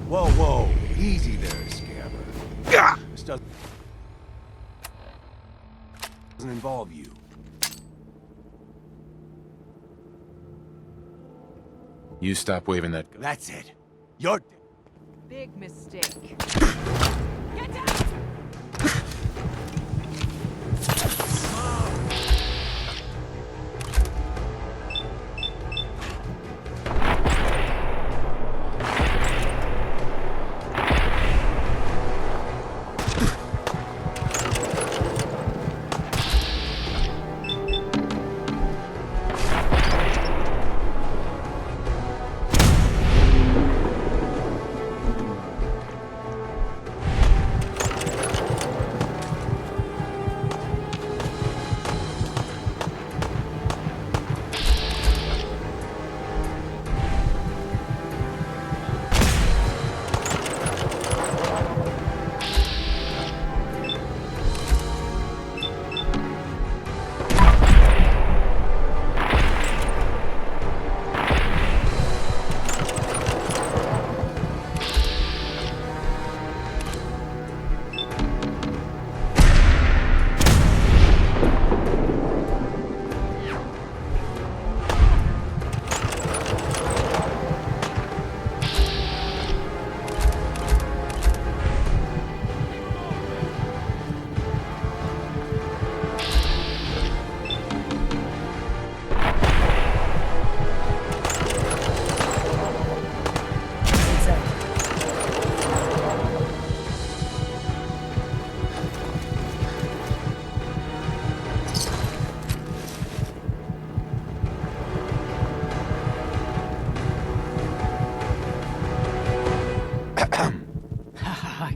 Whoa, whoa. Easy there, Scammer. Gah! This doesn't involve you. You stop waving that. That's it. You're... Big mistake. Get down!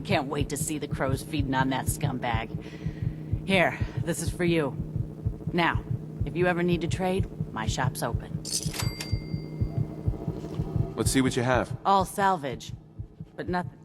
Can't wait to see the crows feeding on that scumbag. Here, this is for you. Now, if you ever need to trade, my shop's open. Let's see what you have. All salvage, but nothing.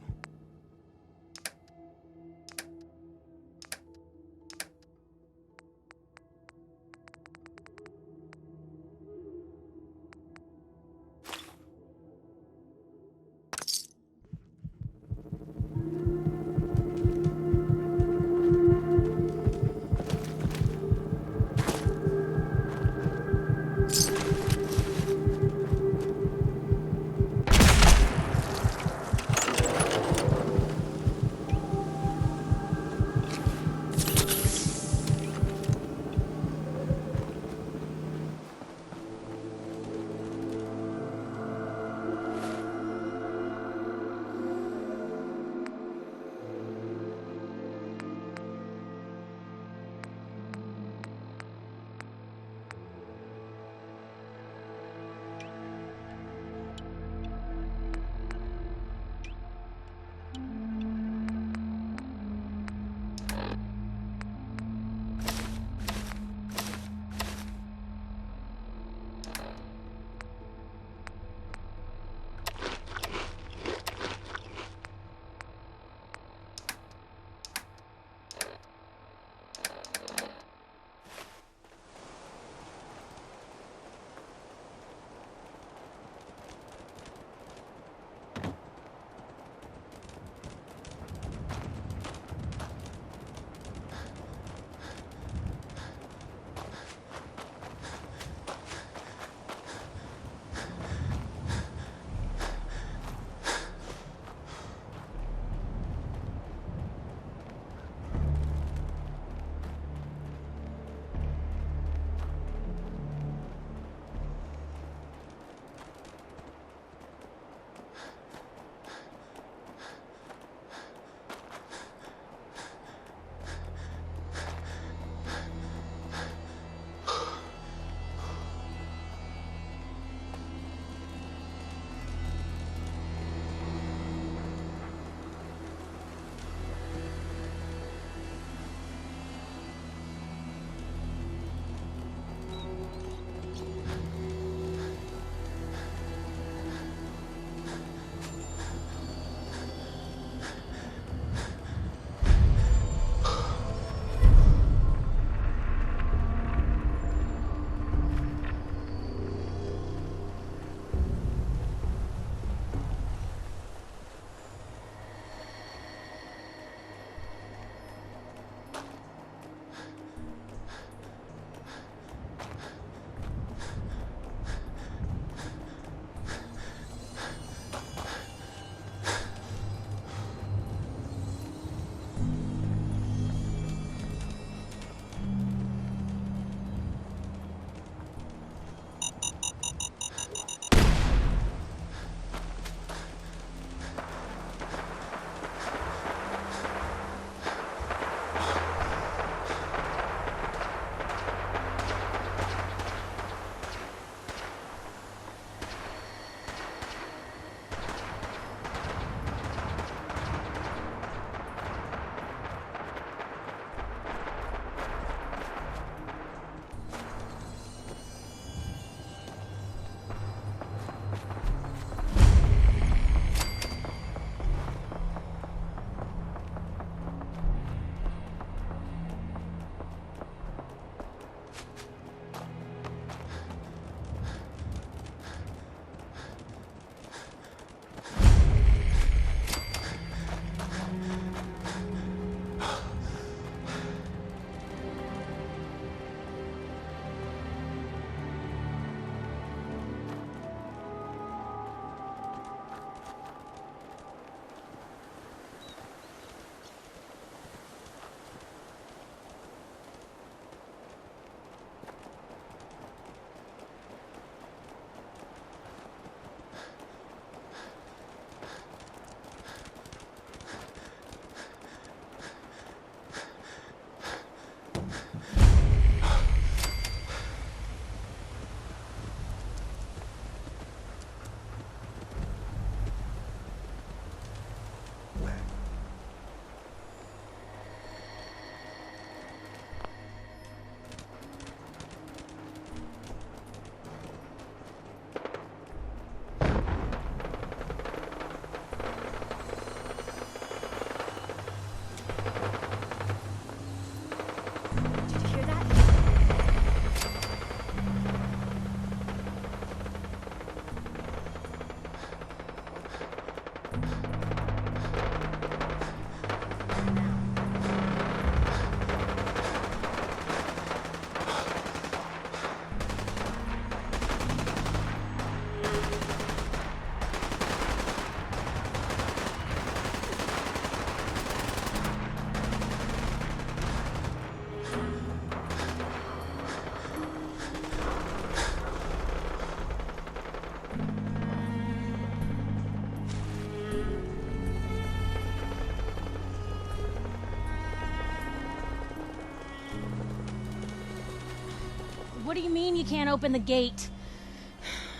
What do you mean you can't open the gate?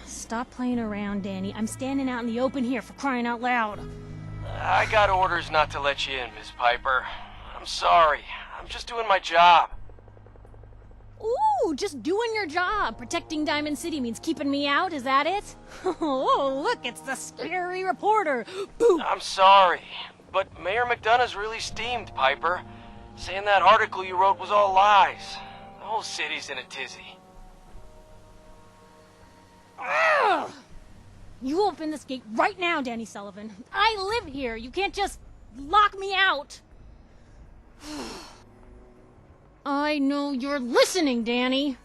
Stop playing around, Danny. I'm standing out in the open here, for crying out loud. I got orders not to let you in, Miss Piper. I'm sorry. I'm just doing my job. Ooh, just doing your job. Protecting Diamond City means keeping me out, is that it? Oh, look, it's the scary reporter. Boo! I'm sorry, but Mayor McDonough's really steamed, Piper. Saying that article you wrote was all lies. The whole city's in a tizzy. Ugh! You open this gate right now, Danny Sullivan. I live here. You can't just lock me out. I know you're listening, Danny.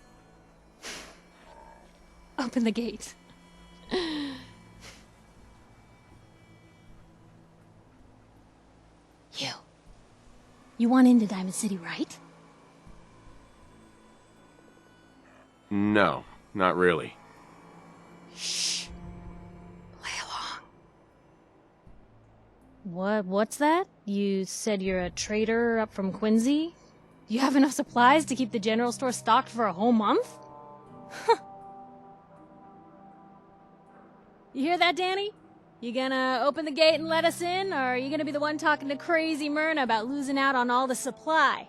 Open the gate. You want into Diamond City, right? No, not really. Shh. Play along. What's that? You said you're a trader up from Quincy? You have enough supplies to keep the general store stocked for a whole month? You hear that, Danny? You gonna open the gate and let us in, or are you gonna be the one talking to crazy Myrna about losing out on all the supply?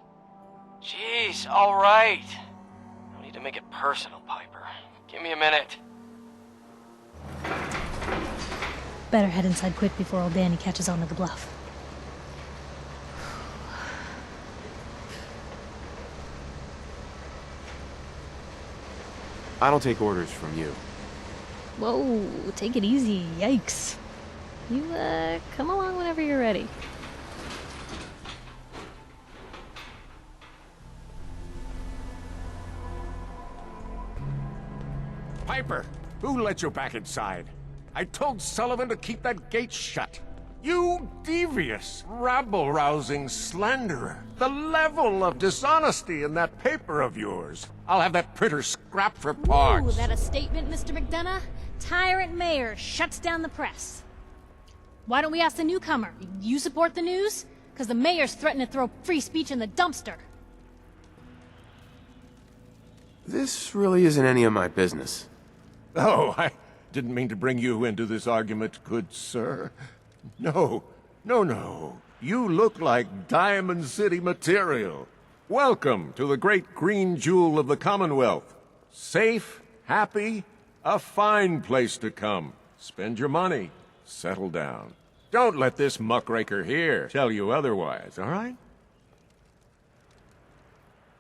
Jeez, all right. No need to make it personal, Piper. Give me a minute. Better head inside quick before old Danny catches on to the bluff. I don't take orders from you. Whoa, take it easy. Yikes. You, come along whenever you're ready. Piper, who let you back inside? I told Sullivan to keep that gate shut. You devious, rabble-rousing slanderer. The level of dishonesty in that paper of yours. I'll have that printer scrapped for parts. Ooh, that a statement, Mr. McDonough? Tyrant mayor shuts down the press. Why don't we ask the newcomer? You support the news? Because the mayor's threatened to throw free speech in the dumpster. This really isn't any of my business. Oh, I didn't mean to bring you into this argument, good sir. No. You look like Diamond City material. Welcome to the great green jewel of the Commonwealth. Safe, happy, a fine place to come. Spend your money, settle down. Don't let this muckraker here tell you otherwise, all right?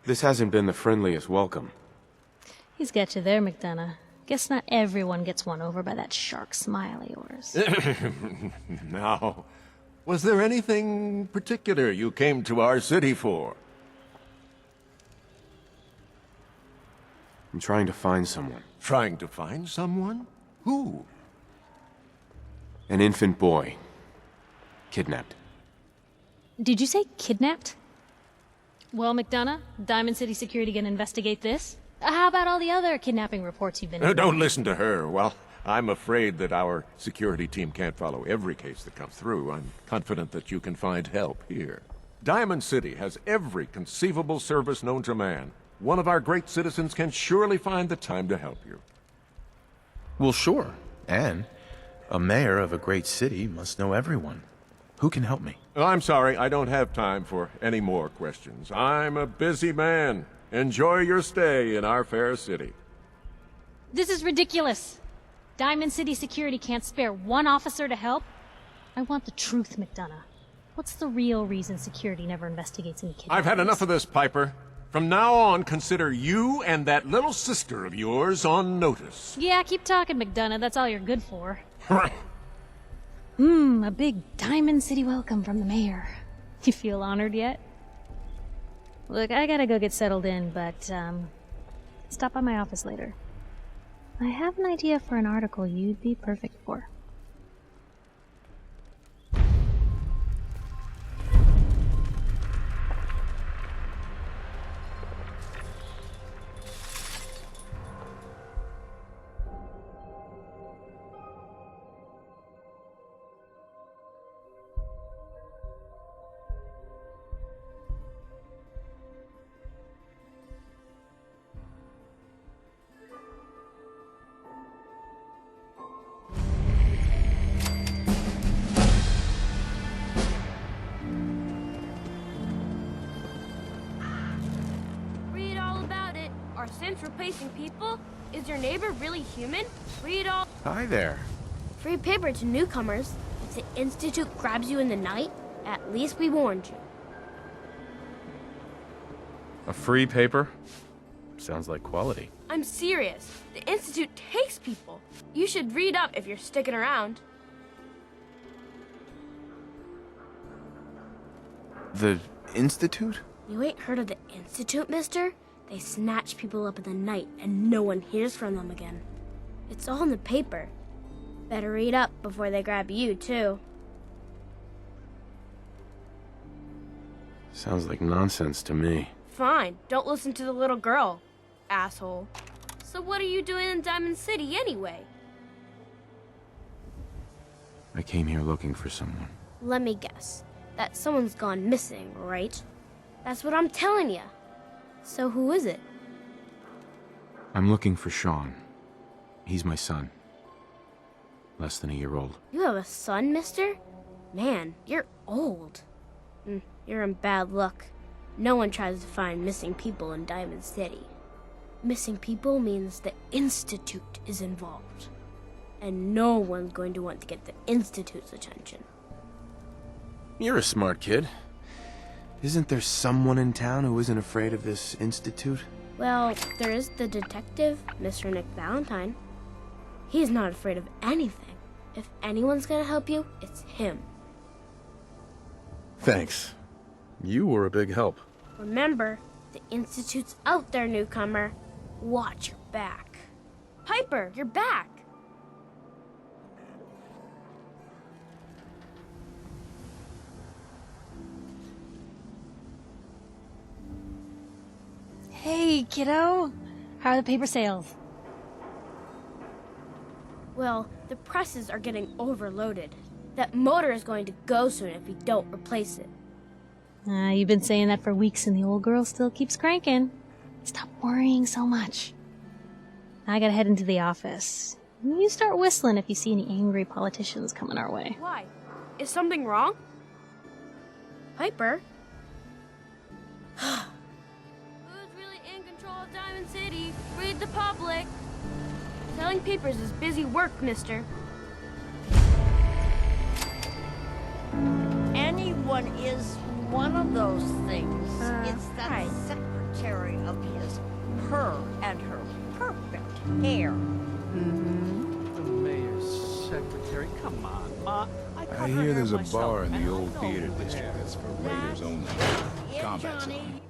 This hasn't been the friendliest welcome. He's got you there, McDonough. Guess not everyone gets won over by that shark smile of yours. Now, was there anything particular you came to our city for? I'm trying to find someone. Trying to find someone? Who? An infant boy. Kidnapped. Did you say kidnapped? Well, McDonough, Diamond City Security gonna investigate this? How about all the other kidnapping reports you've been in? Don't listen to her. Well, I'm afraid that our security team can't follow every case that comes through. I'm confident that you can find help here. Diamond City has every conceivable service known to man. One of our great citizens can surely find the time to help you. Well, sure. And a mayor of a great city must know everyone. Who can help me? I'm sorry, I don't have time for any more questions. I'm a busy man. Enjoy your stay in our fair city. This is ridiculous. Diamond City Security can't spare one officer to help. I want the truth, McDonough. What's the real reason security never investigates any kidnappings? I've had enough of this, Piper. From now on, consider you and that little sister of yours on notice. Yeah, keep talking, McDonough. That's all you're good for. A big Diamond City welcome from the mayor. You feel honored yet? Look, I gotta go get settled in, but, stop by my office later. I have an idea for an article you'd be perfect for. Time's replacing people? Is your neighbor really human? Read all... Hi there. Free paper to newcomers. If the Institute grabs you in the night, at least we warned you. A free paper? Sounds like quality. I'm serious. The Institute takes people. You should read up if you're sticking around. The Institute? You ain't heard of the Institute, mister? They snatch people up in the night and no one hears from them again. It's all in the paper. Better read up before they grab you, too. Sounds like nonsense to me. Fine, don't listen to the little girl, asshole. So what are you doing in Diamond City anyway? I came here looking for someone. Let me guess. That someone's gone missing, right? That's what I'm telling ya. So who is it? I'm looking for Sean. He's my son. Less than a year old. You have a son, mister? Man, you're old. You're in bad luck. No one tries to find missing people in Diamond City. Missing people means the Institute is involved. And no one's going to want to get the Institute's attention. You're a smart kid. Isn't there someone in town who isn't afraid of this Institute? Well, there is the detective, Mr. Nick Valentine. He's not afraid of anything. If anyone's gonna help you, it's him. Thanks. You were a big help. Remember, the Institute's out there, newcomer. Watch your back. Piper, you're back! Hey, kiddo. How are the paper sales? Well, the presses are getting overloaded. That motor is going to go soon if we don't replace it. You've been saying that for weeks and the old girl still keeps cranking. Stop worrying so much. I gotta head into the office. You start whistling if you see any angry politicians coming our way. Why? Is something wrong? Piper? Who's really in control of Diamond City? Read the public. Selling papers is busy work, mister. Anyone is one of those things. It's that hi. secretary of his, her and her perfect hair. The mayor's secretary. Come on, Ma. I hear there's a bar in the old theater district that's for raiders only. It, Combat Johnny. zone.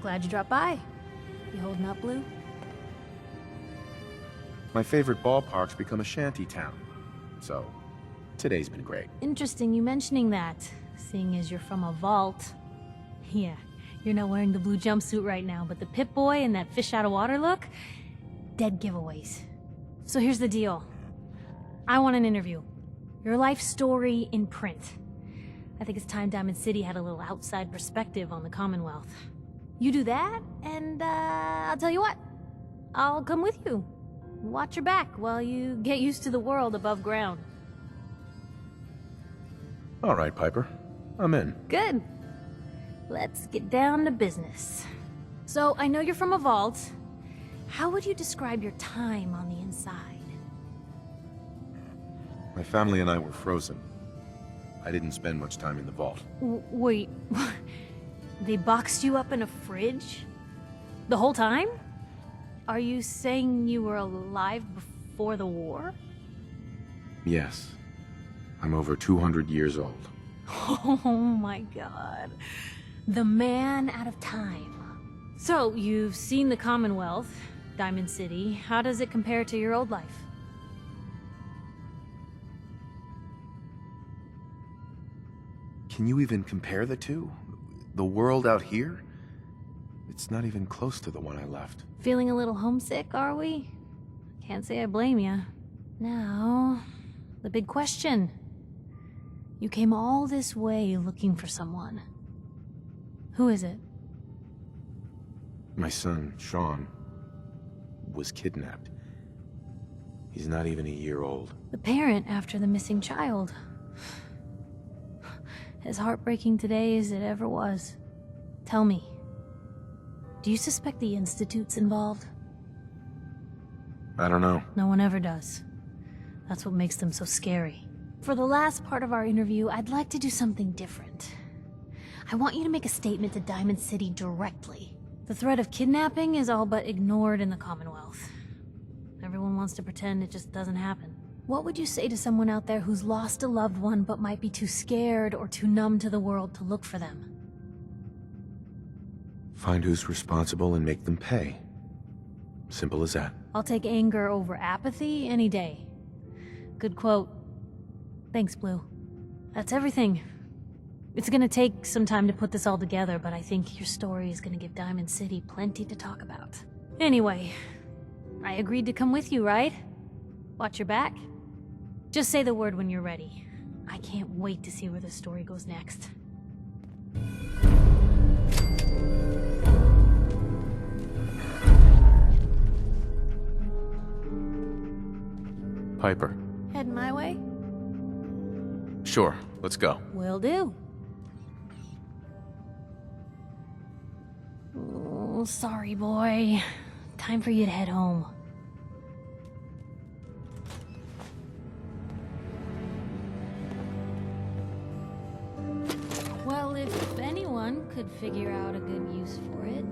Glad you dropped by. You holding up, Blue? My favorite ballpark's become a shanty town. So, today's been great. Interesting you mentioning that, seeing as you're from a vault. Yeah, you're not wearing the blue jumpsuit right now, but the Pip-Boy and that fish out of water look? Dead giveaways. So here's the deal. I want an interview. Your life story in print. I think it's time Diamond City had a little outside perspective on the Commonwealth. You do that, and I'll tell you what. I'll come with you. Watch your back while you get used to the world above ground. All right, Piper. I'm in. Good. Let's get down to business. So, I know you're from a vault. How would you describe your time on the inside? My family and I were frozen. I didn't spend much time in the vault. Wait, they boxed you up in a fridge? The whole time? Are you saying you were alive before the war? Yes. I'm over 200 years old. Oh my god. The man out of time. So, you've seen the Commonwealth, Diamond City. How does it compare to your old life? Can you even compare the two? The world out here? It's not even close to the one I left. Feeling a little homesick, are we? Can't say I blame you. Now, the big question. You came all this way looking for someone. Who is it? My son, Sean, was kidnapped. He's not even a year old. The parent after the missing child. as heartbreaking today as it ever was. Tell me, do you suspect the Institute's involved? I don't know. No one ever does. That's what makes them so scary. For the last part of our interview, I'd like to do something different. I want you to make a statement to Diamond City directly. The threat of kidnapping is all but ignored in the Commonwealth. Everyone wants to pretend it just doesn't happen. What would you say to someone out there who's lost a loved one but might be too scared or too numb to the world to look for them? Find who's responsible and make them pay. Simple as that. I'll take anger over apathy any day. Good quote. Thanks, Blue. That's everything. It's gonna take some time to put this all together, but I think your story is gonna give Diamond City plenty to talk about. Anyway, I agreed to come with you, right? Watch your back. Just say the word when you're ready. I can't wait to see where the story goes next. Piper. Heading my way? Sure, let's go. Will do. Oh, sorry, boy. Time for you to head home. Well, if anyone could figure out a good use for it...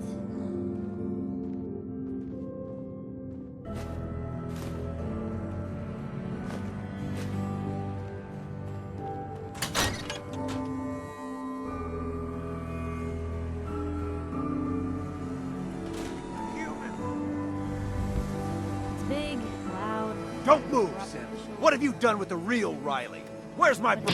It's big, loud... Don't move, Sim. What have you done with the real Riley? Where's my bro-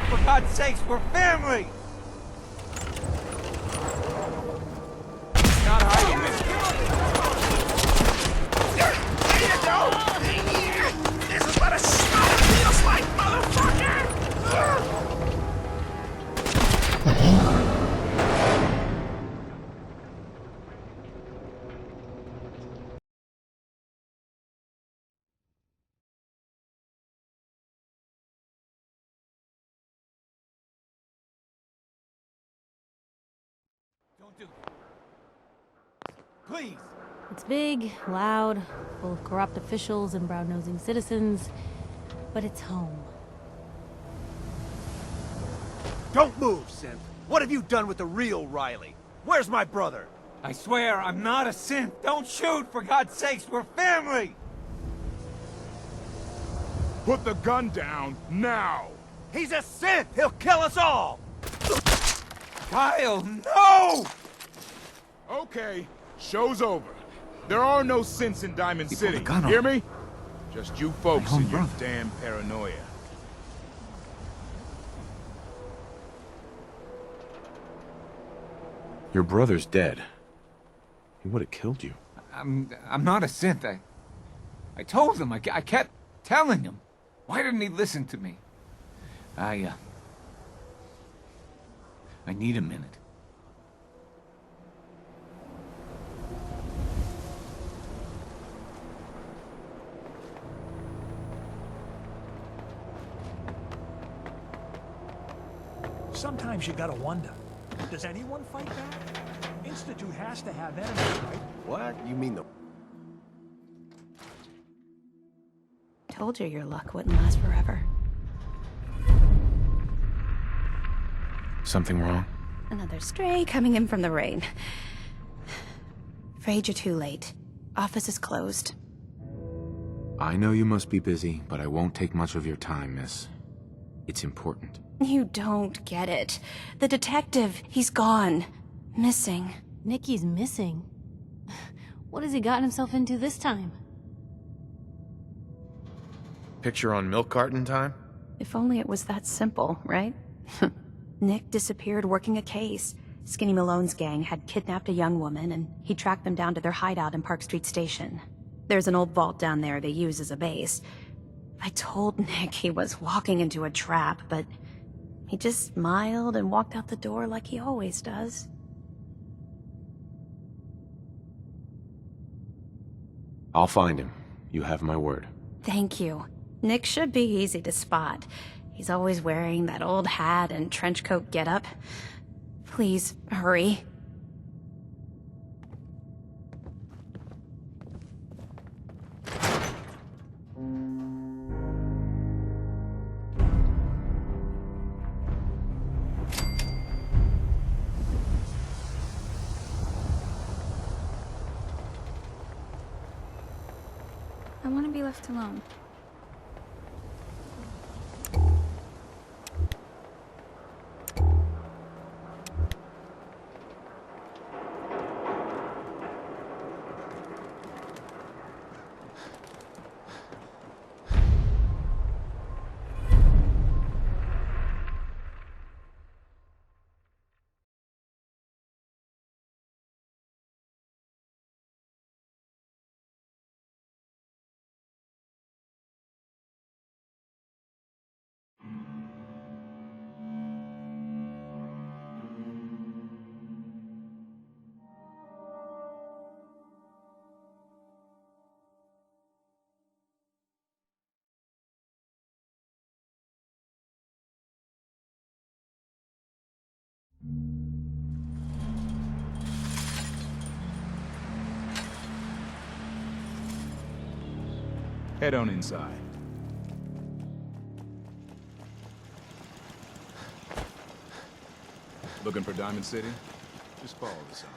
For God's sakes, we're family! Not hiding this. There you go! This is what a snow feels like, motherfucker! Don't do that. Please! It's big, loud, full of corrupt officials and brown-nosing citizens, but it's home. Don't move, Synth! What have you done with the real Riley? Where's my brother? I swear, I'm not a synth! Don't shoot! For God's sakes, we're family! Put the gun down, now! He's a synth! He'll kill us all! Kyle, no! Okay, show's over. There are no synths in Diamond City, hear me? Just you folks and your damn paranoia. Your brother's dead. He would have killed you. I'm not a synth. I told him. I kept telling him. Why didn't he listen to me? I need a minute. Sometimes you gotta wonder, does anyone fight back? Institute has to have enemies, right? What? You mean the... Told you your luck wouldn't last forever. Something wrong? Another stray coming in from the rain. Afraid you're too late. Office is closed. I know you must be busy, but I won't take much of your time, miss. It's important. You don't get it. The detective, he's gone. Missing. Nikki's missing? What has he gotten himself into this time? Picture on milk carton time? If only it was that simple, right? Nick disappeared working a case. Skinny Malone's gang had kidnapped a young woman, and he tracked them down to their hideout in Park Street Station. There's an old vault down there they use as a base. I told Nick he was walking into a trap, but he just smiled and walked out the door like he always does. I'll find him. You have my word. Thank you. Nick should be easy to spot. He's always wearing that old hat and trench coat getup. Please, hurry. I want to be left alone. Head on inside. Looking for Diamond City? Just follow the signs.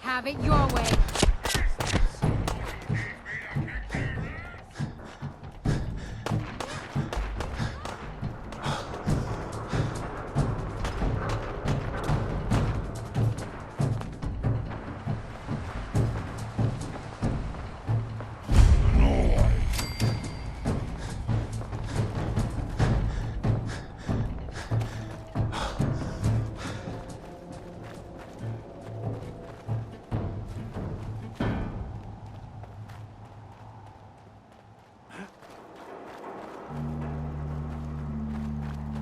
Have it your way.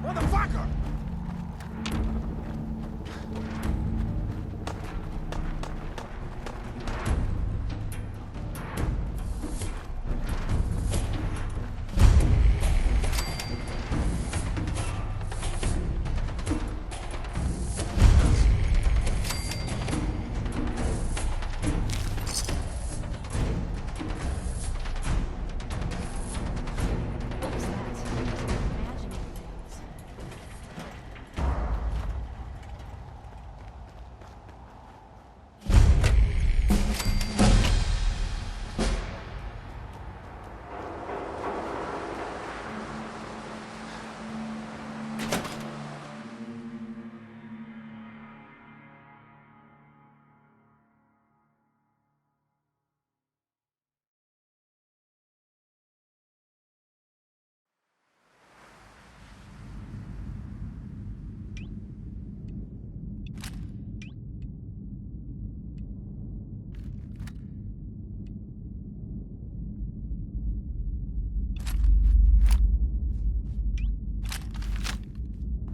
Motherfucker!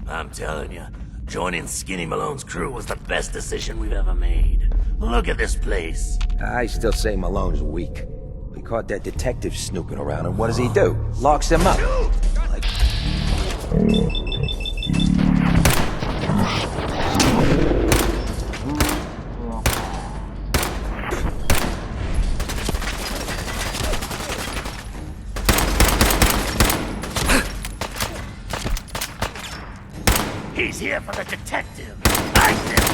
I'm telling you, joining Skinny Malone's crew was the best decision we've ever made. Look at this place. I still say Malone's weak. We caught that detective snooping around, and what does he do? Locks him up. Like... He's here for the detective. Ice him.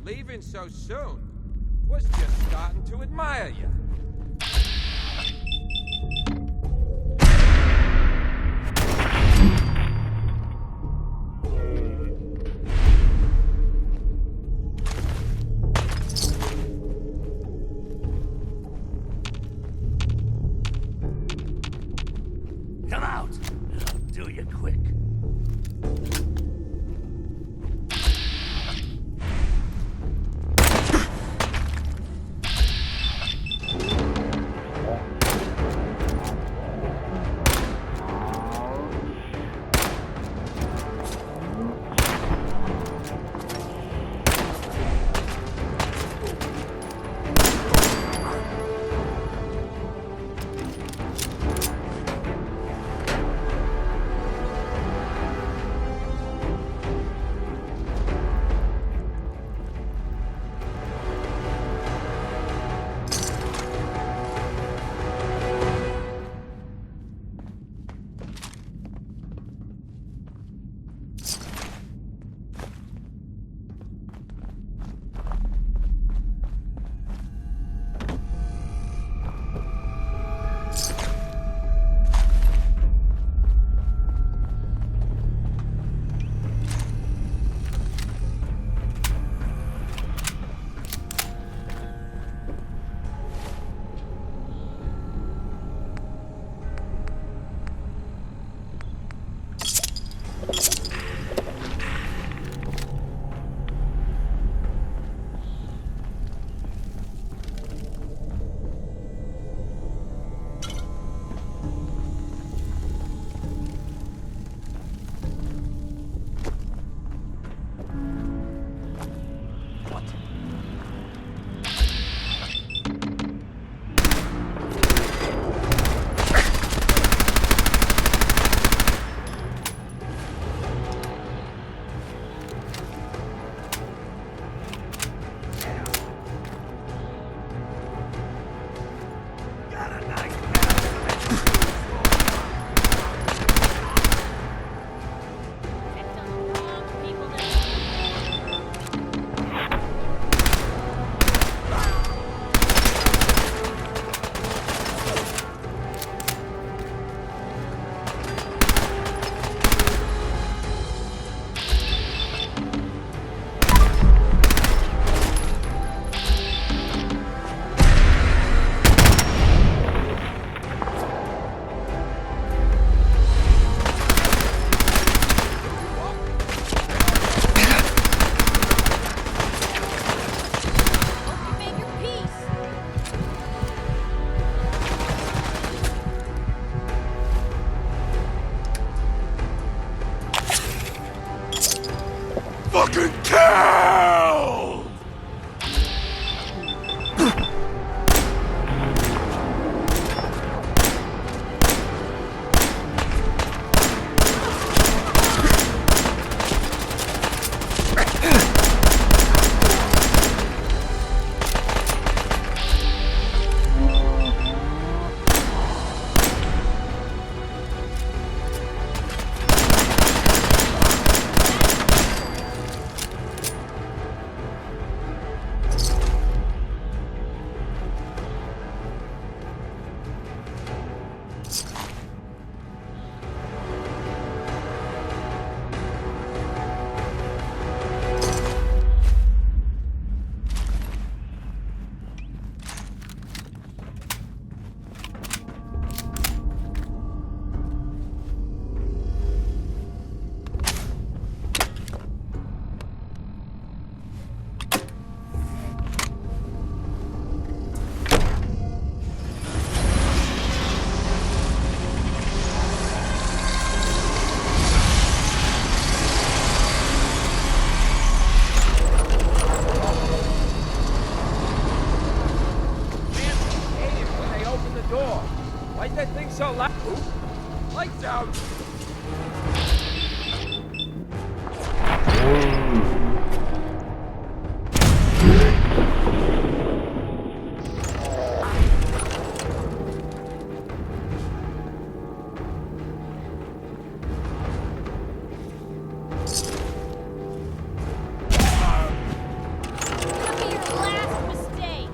Leaving so soon? Was just starting to admire you. Come out, and I'll do you quick. Fucking kill! Why'd that thing so loud? Lights out! Could be your last mistake.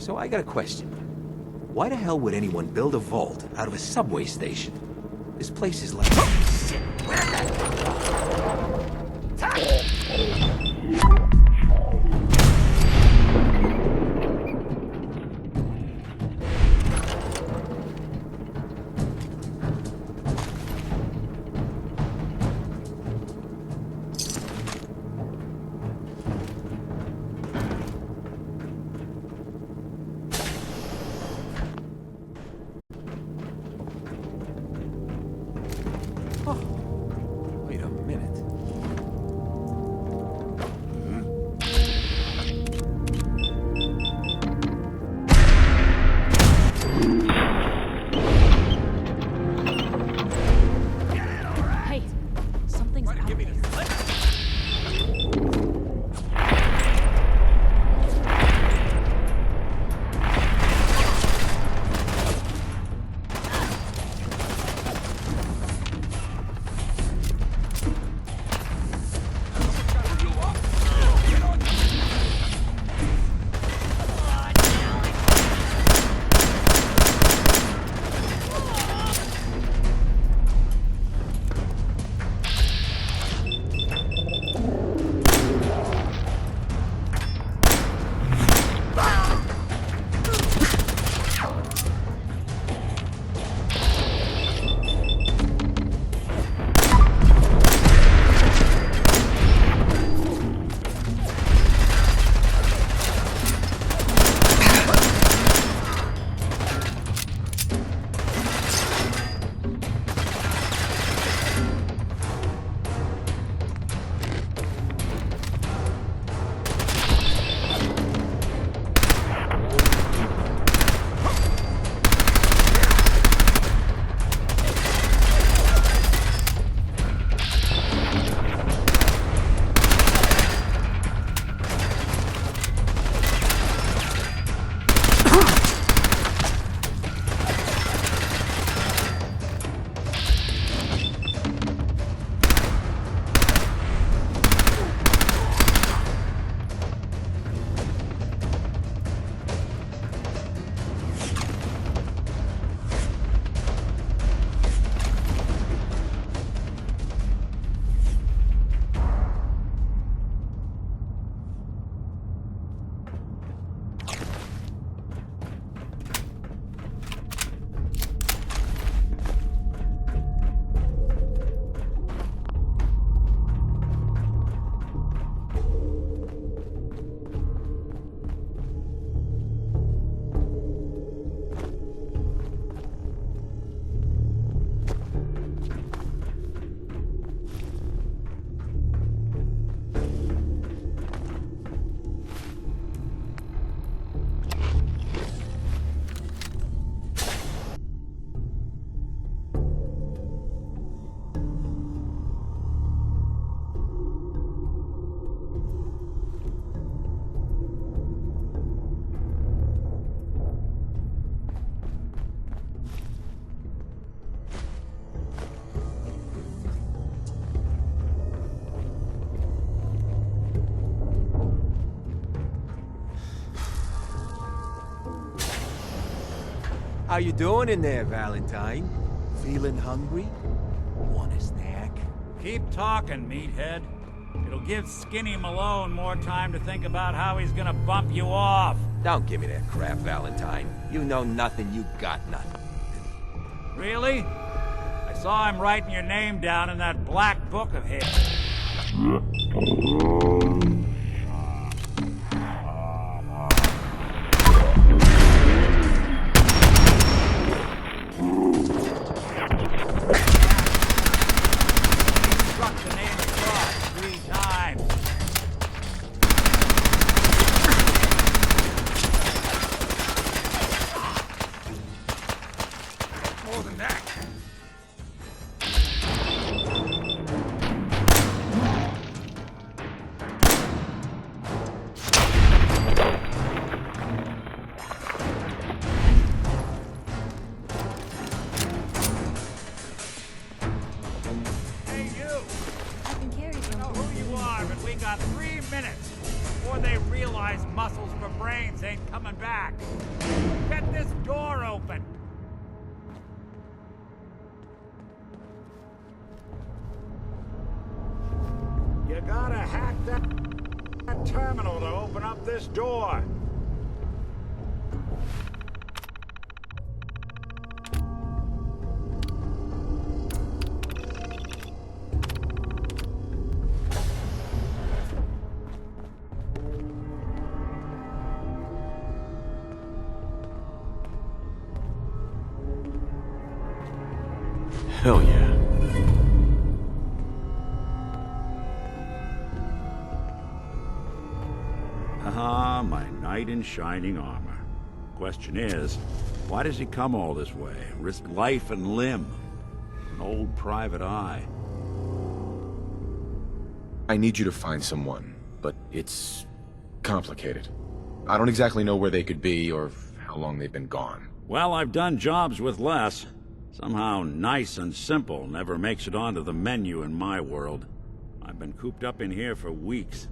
So I got a question. Why the hell would anyone build a vault out of a subway station? This place is like... Shit, where'd that come from? Wait a minute. Hey, something's out there. How you doing in there, Valentine? Feeling hungry? Want a snack? Keep talking, meathead. It'll give Skinny Malone more time to think about how he's gonna bump you off. Don't give me that crap, Valentine. You know nothing, you got nothing. Really? I saw him writing your name down in that black book of his. Struck the name across 3 times. More than that. guy's muscles for brains ain't coming back. Get this door open. You gotta hack that terminal to open up this door. Hell yeah. Ah, my knight in shining armor. Question is, why does he come all this way? Risk life and limb? An old private eye. I need you to find someone, but it's complicated. I don't exactly know where they could be or how long they've been gone. Well, I've done jobs with less. Somehow nice and simple never makes it onto the menu in my world. I've been cooped up in here for weeks.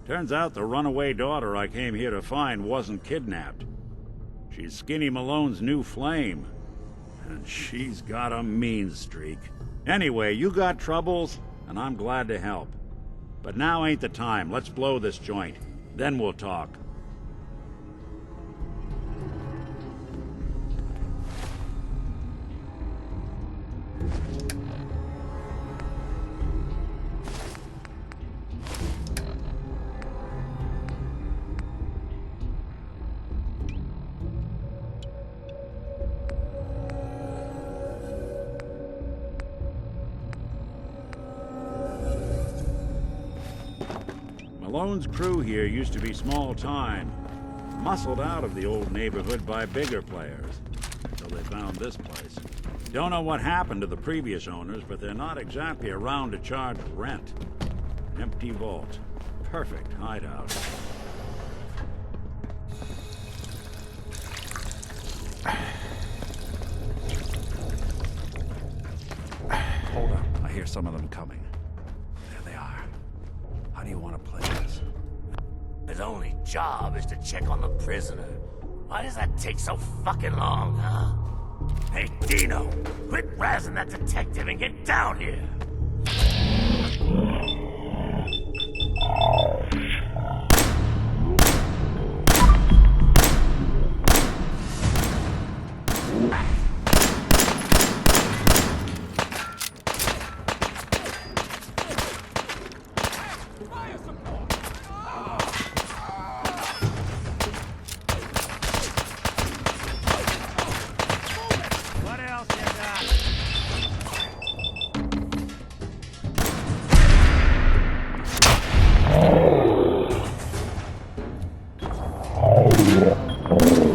Turns out the runaway daughter I came here to find wasn't kidnapped. She's Skinny Malone's new flame. And she's got a mean streak. Anyway, you got troubles, and I'm glad to help. But now ain't the time. Let's blow this joint. Then we'll talk. Malone's crew here used to be small time, muscled out of the old neighborhood by bigger players, until they found this place. Don't know what happened to the previous owners, but they're not exactly around to charge rent. Empty vault. Perfect hideout. Hold up, I hear some of them coming. There they are. How do you want to play this? His only job is to check on the prisoner. Why does that take so fucking long, huh? Hey, Dino, quit razzing that detective and get down here! What else you got?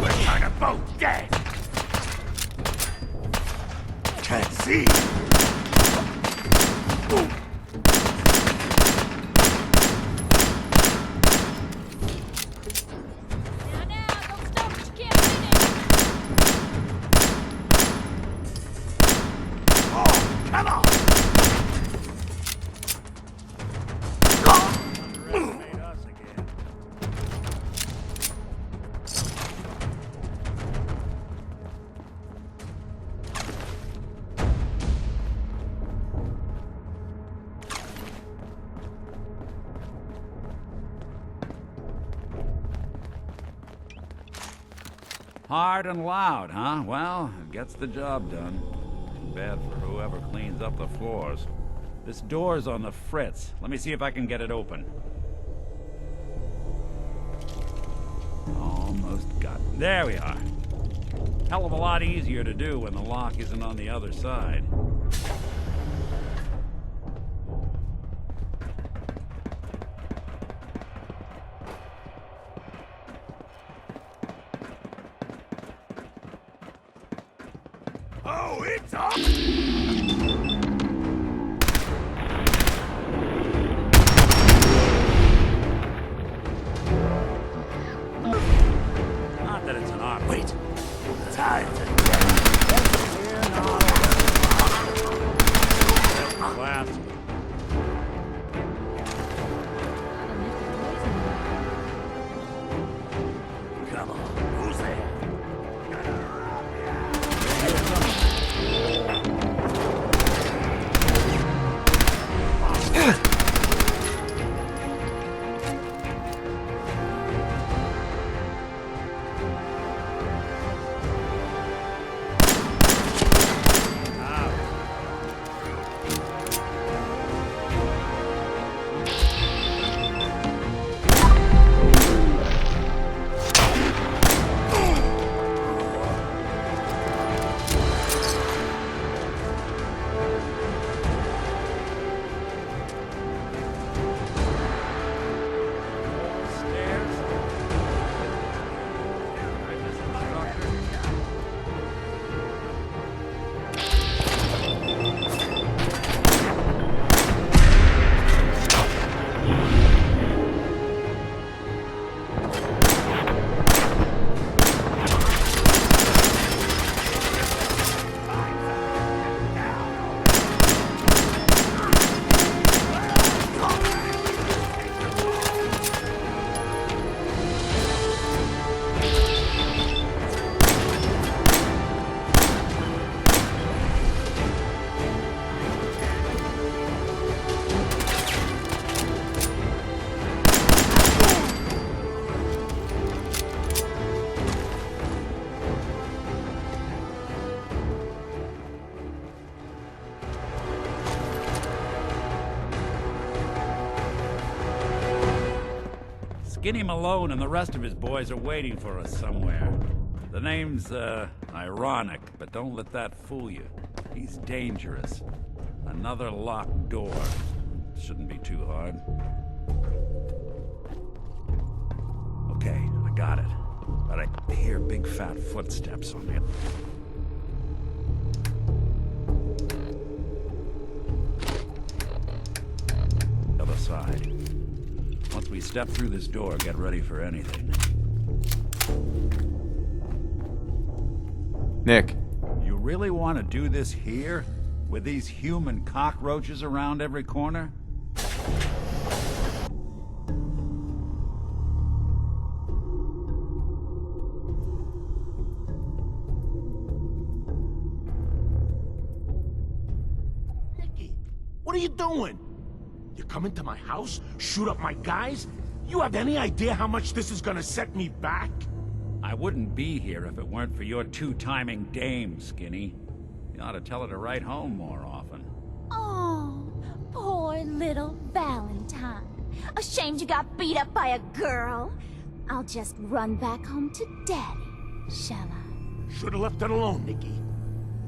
We're kind of both dead! Can't see! Come on! Underestimate us again. Hard and loud, huh? Well, it gets the job done. Too bad for whoever cleans up the floors. This door's on the fritz. Let me see if I can get it open. Almost got it. There we are. Hell of a lot easier to do when the lock isn't on the other side. Oh, it's on! Not that it's an option. Wait! Time to Class. Come on, who's there? Skinny Malone and the rest of his boys are waiting for us somewhere. The name's, ironic, but don't let that fool you. He's dangerous. Another locked door. Shouldn't be too hard. Okay, I got it. But I hear big fat footsteps on it. Other side. Once we step through this door, get ready for anything. Nick. You really want to do this here? With these human cockroaches around every corner? Nicky, what are you doing? You come into my house, shoot up my guys? You have any idea how much this is gonna set me back? I wouldn't be here if it weren't for your two-timing dame, Skinny. You ought to tell her to write home more often. Oh, poor little Valentine. Ashamed you got beat up by a girl? I'll just run back home to Daddy, shall I? Should've left it alone, Nicky.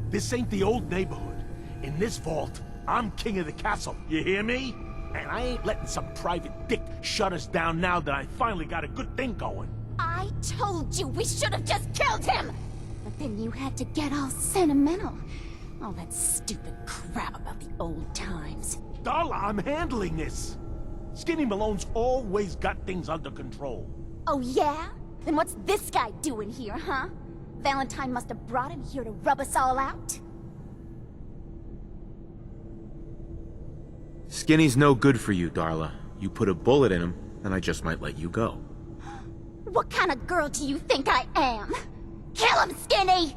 This ain't the old neighborhood. In this vault, I'm king of the castle. You hear me? And I ain't letting some private dick shut us down now that I finally got a good thing going. I told you we should have just killed him! But then you had to get all sentimental. All that stupid crap about the old times. Darla, I'm handling this. Skinny Malone's always got things under control. Oh yeah? Then what's this guy doing here, huh? Valentine must have brought him here to rub us all out? Skinny's no good for you, Darla. You put a bullet in him, and I just might let you go. What kind of girl do you think I am? Kill him, Skinny!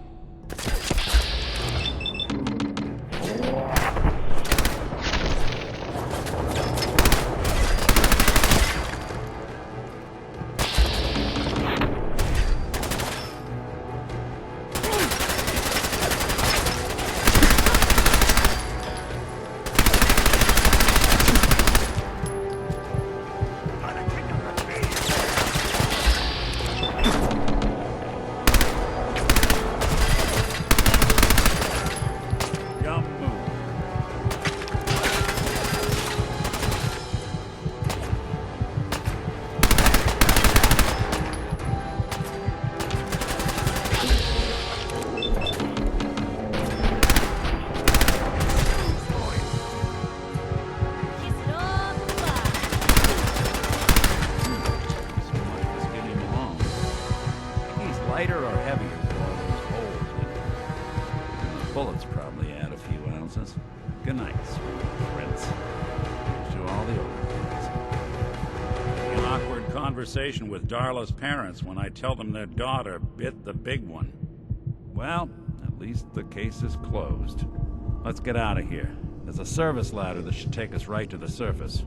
Lighter or heavier for all those holes in it? The bullets probably add a few ounces. Good night, sweet prince. Here's to all the old days. An awkward conversation. conversation with Darla's parents when I tell them their daughter bit the big one. Well, at least the case is closed. Let's get out of here. There's a service ladder that should take us right to the surface.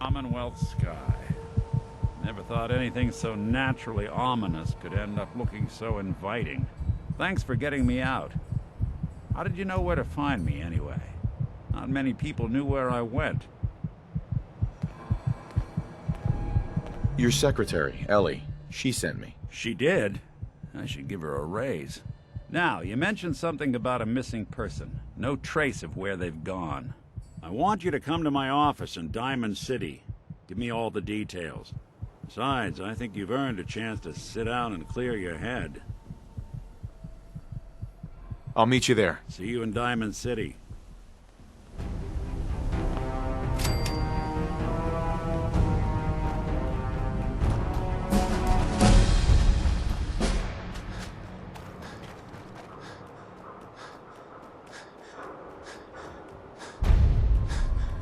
Commonwealth sky. Never thought anything so naturally ominous could end up looking so inviting. Thanks for getting me out. How did you know where to find me, anyway? Not many people knew where I went. Your secretary, Ellie. She sent me. She did? I should give her a raise. Now, you mentioned something about a missing person. No trace of where they've gone. I want you to come to my office in Diamond City. Give me all the details. Besides, I think you've earned a chance to sit down and clear your head. I'll meet you there. See you in Diamond City.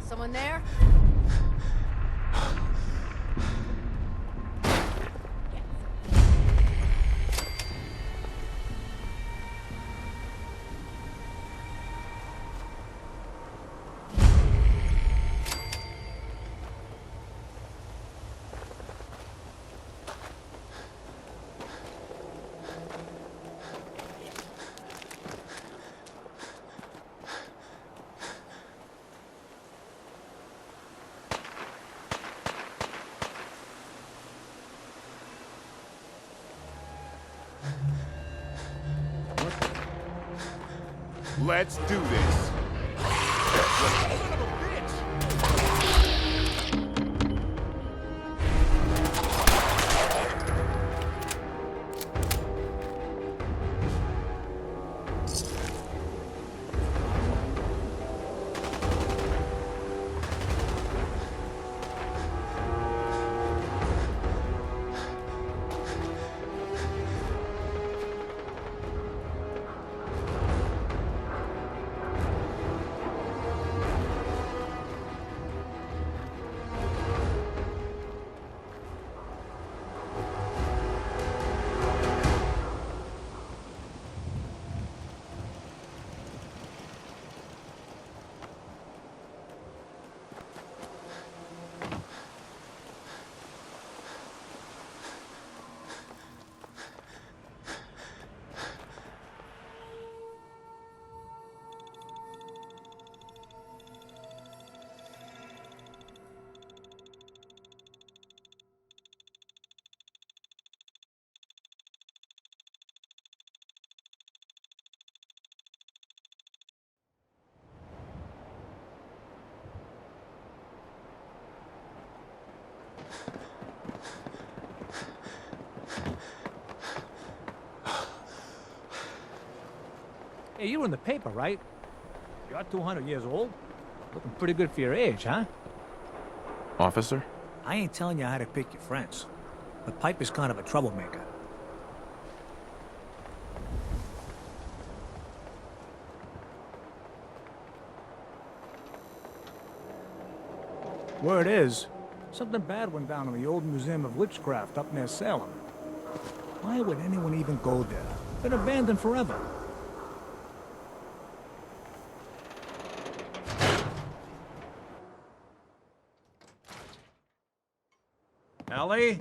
Someone there? Let's do this. Hey, you were in the paper, right? You're 200 years old? Looking pretty good for your age, huh? Officer? I ain't telling you how to pick your friends, but Piper's kind of a troublemaker. Word is, something bad went down in the old Museum of Witchcraft up near Salem. Why would anyone even go there? Been abandoned forever. Ellie?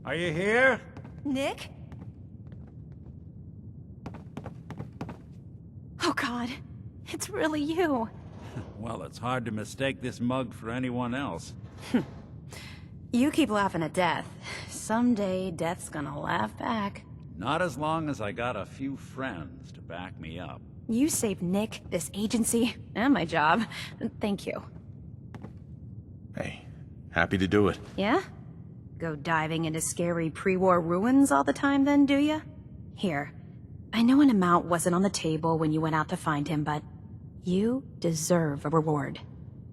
Are you here? Nick? Oh God, it's really you. Well, it's hard to mistake this mug for anyone else. You keep laughing at death. Someday, death's gonna laugh back. Not as long as I got a few friends to back me up. You saved Nick, this agency, and my job. Thank you. Hey, happy to do it. Yeah? Go diving into scary pre-war ruins all the time then, do ya? Here, I know an amount wasn't on the table when you went out to find him, but you deserve a reward.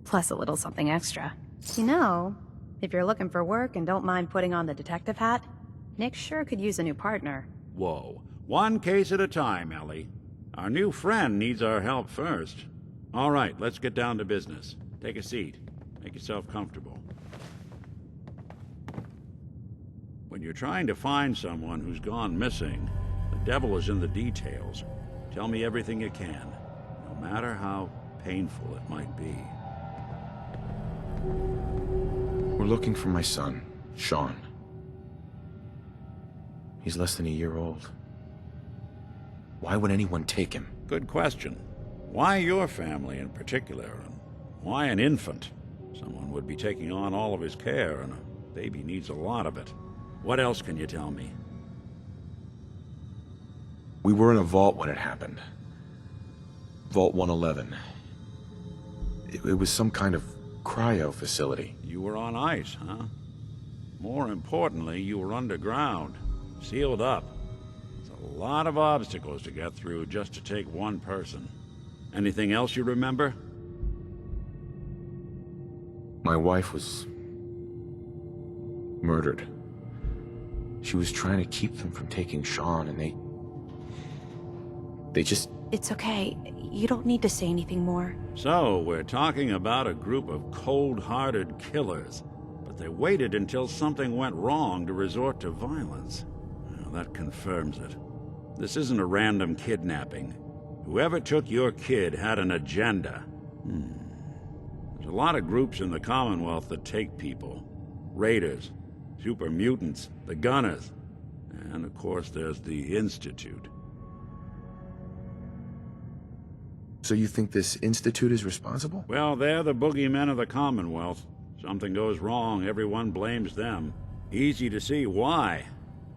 Plus a little something extra. You know, if you're looking for work and don't mind putting on the detective hat, Nick sure could use a new partner. Whoa. One case at a time, Ellie. Our new friend needs our help first. All right, let's get down to business. Take a seat. Make yourself comfortable. When you're trying to find someone who's gone missing, the devil is in the details. Tell me everything you can, no matter how painful it might be. We're looking for my son, Sean. He's less than a year old. Why would anyone take him? Good question. Why your family in particular? And why an infant? Someone would be taking on all of his care, and a baby needs a lot of it. What else can you tell me? We were in a vault when it happened. Vault 111. It was some kind of cryo facility. You were on ice, huh? More importantly, you were underground, sealed up. It's a lot of obstacles to get through just to take one person. Anything else you remember? My wife was murdered. She was trying to keep them from taking Sean, and they just... It's okay. You don't need to say anything more. So, we're talking about a group of cold-hearted killers, but they waited until something went wrong to resort to violence. Well, that confirms it. This isn't a random kidnapping. Whoever took your kid had an agenda. There's a lot of groups in the Commonwealth that take people. Raiders, super mutants, the Gunners, and of course there's the Institute. So you think this Institute is responsible? Well, they're the boogeymen of the Commonwealth. Something goes wrong, everyone blames them. Easy to see why.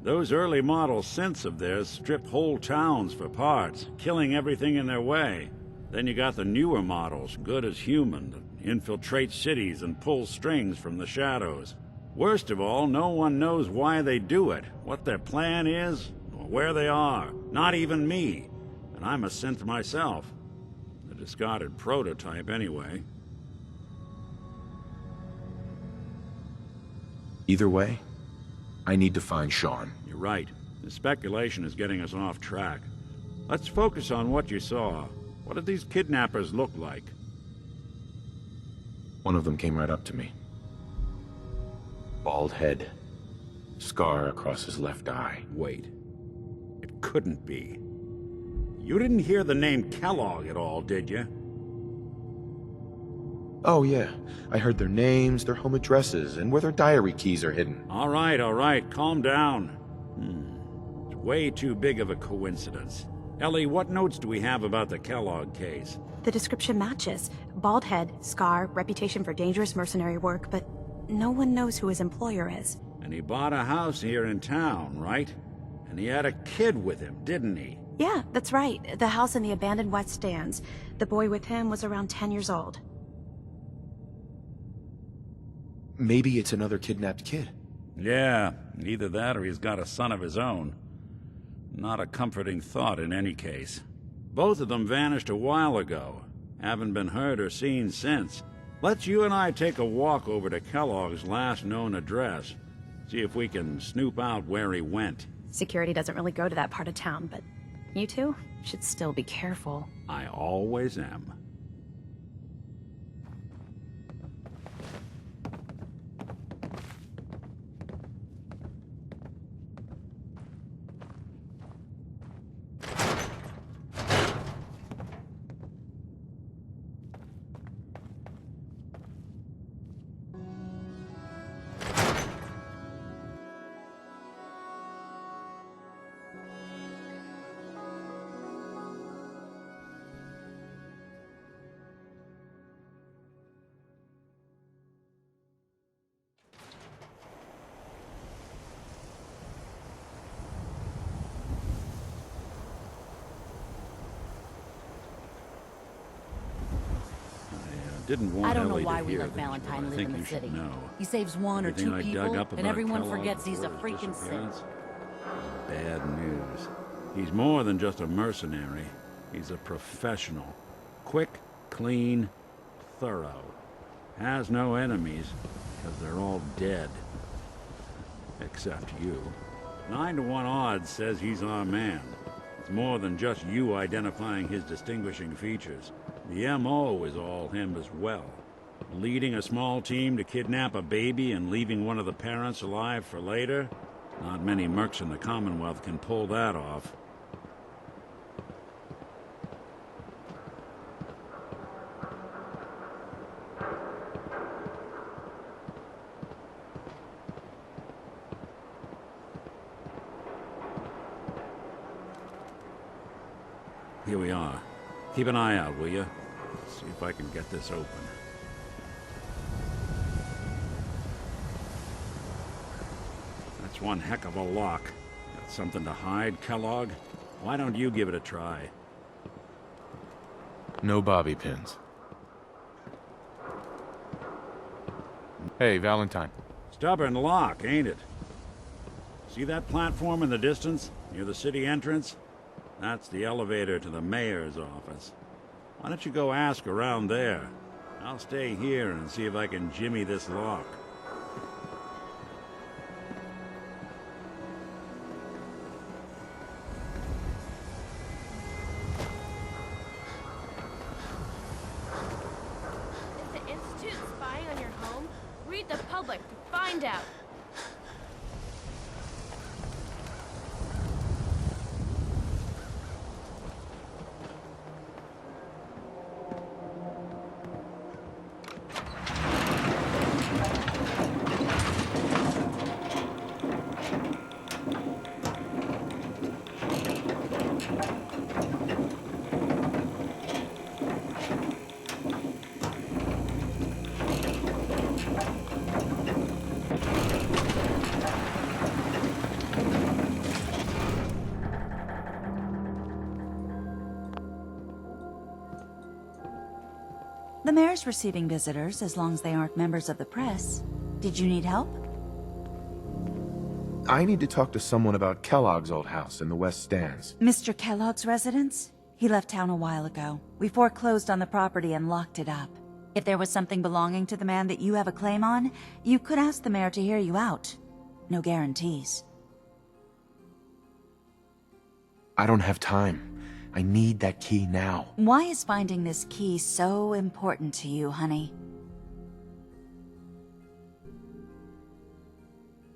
Those early model synths of theirs strip whole towns for parts, killing everything in their way. Then you got the newer models, good as human, that infiltrate cities and pull strings from the shadows. Worst of all, no one knows why they do it, what their plan is, or where they are. Not even me. And I'm a synth myself. A discarded prototype, anyway. Either way, I need to find Sean. You're right. The speculation is getting us off track. Let's focus on what you saw. What did these kidnappers look like? One of them came right up to me. Bald head. Scar across his left eye. Wait. It couldn't be. You didn't hear the name Kellogg at all, did you? Oh, yeah. I heard their names, their home addresses, and where their diary keys are hidden. All right. Calm down. It's way too big of a coincidence. Ellie, what notes do we have about the Kellogg case? The description matches. Bald head, scar, reputation for dangerous mercenary work, but no one knows who his employer is. And he bought a house here in town, right? And he had a kid with him, didn't he? Yeah, that's right. The house in the abandoned West Stands. The boy with him was around 10 years old. Maybe it's another kidnapped kid. Yeah, either that or he's got a son of his own. Not a comforting thought in any case. Both of them vanished a while ago. Haven't been heard or seen since. Let's you and I take a walk over to Kellogg's last known address. See if we can snoop out where he went. Security doesn't really go to that part of town, but you two should still be careful. I always am. Didn't want I don't know Ellie why to we hear let this, Valentine but I live think in the you should city. know. He saves one or Everything two I people, dug up and about everyone Kellogg forgets he's a before his freaking saint. disappearance is bad news. He's more than just a mercenary. He's a professional. Quick, clean, thorough. Has no enemies, because they're all dead. Except you. 9 to 1 odds says he's our man. It's more than just you identifying his distinguishing features. The M.O. is all him as well. Leading a small team to kidnap a baby and leaving one of the parents alive for later? Not many mercs in the Commonwealth can pull that off. Here we are. Keep an eye out, will you? See if I can get this open. That's one heck of a lock. Got something to hide, Kellogg? Why don't you give it a try? No bobby pins. Hey, Valentine. Stubborn lock, ain't it? See that platform in the distance, near the city entrance? That's the elevator to the mayor's office. Why don't you go ask around there? I'll stay here and see if I can jimmy this lock. Is the Institute spying on your home? Read the public to find out. The mayor's receiving visitors as long as they aren't members of the press. Did you need help? I need to talk to someone about Kellogg's old house in the West Stands. Mr. Kellogg's residence? He left town a while ago. We foreclosed on the property and locked it up. If there was something belonging to the man that you have a claim on, you could ask the mayor to hear you out. No guarantees. I don't have time. I need that key now. Why is finding this key so important to you, honey?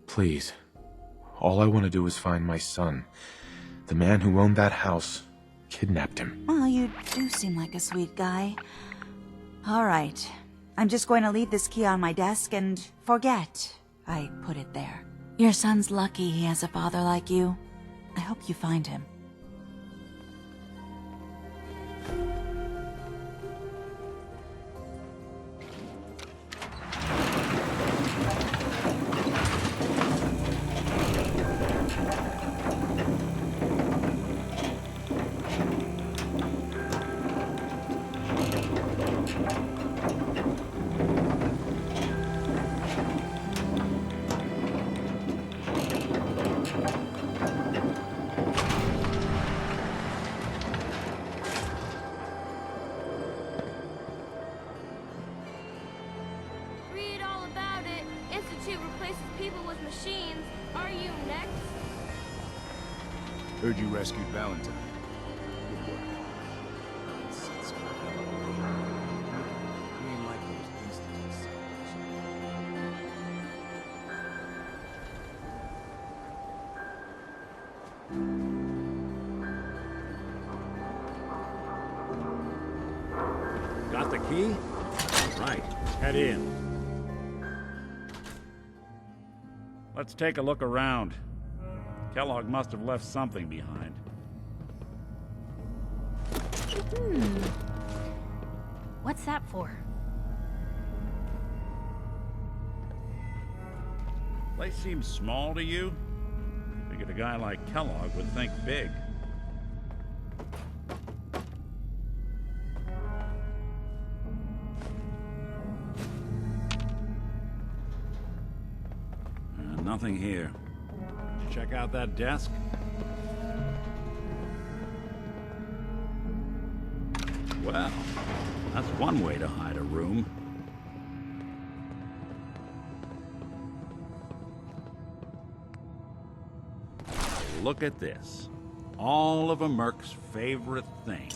Please. All I want to do is find my son. The man who owned that house kidnapped him. Well, you do seem like a sweet guy. All right. I'm just going to leave this key on my desk and forget I put it there. Your son's lucky he has a father like you. I hope you find him. shit replaces people with machines, are you next? Heard you rescued Valentine. Good work. Got the key? Right, head in. Let's take a look around. Kellogg must have left something behind. What's that for? Place seems small to you? Figured a guy like Kellogg would think big. Nothing here. Check out that desk. Well, that's one way to hide a room. Look at this. All of a Merc's favorite things.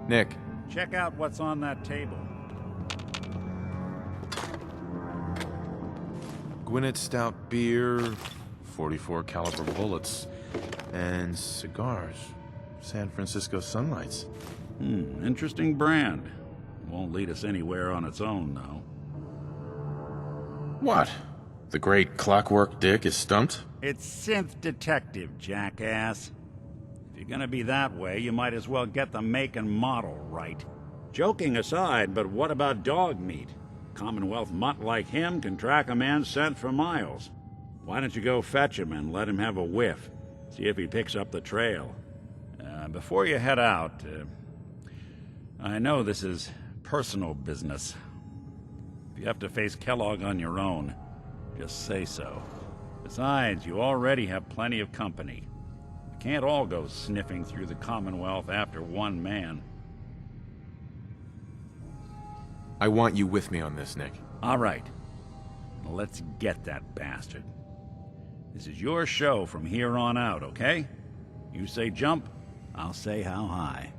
Nick. Check out what's on that table. Gwinnett Stout beer, 44 caliber bullets, and cigars. San Francisco Sunlights. Interesting brand. Won't lead us anywhere on its own, though. What? The great Clockwork Dick is stumped? It's Synth Detective, jackass. If you're gonna be that way, you might as well get the make and model right. Joking aside, but what about dog meat? Commonwealth mutt like him can track a man's scent for miles. Why don't you go fetch him and let him have a whiff? See if he picks up the trail. Before you head out, I know this is personal business. If you have to face Kellogg on your own, just say so. Besides, you already have plenty of company. You can't all go sniffing through the Commonwealth after one man. I want you with me on this, Nick. All right. Let's get that bastard. This is your show from here on out, okay? You say jump, I'll say how high.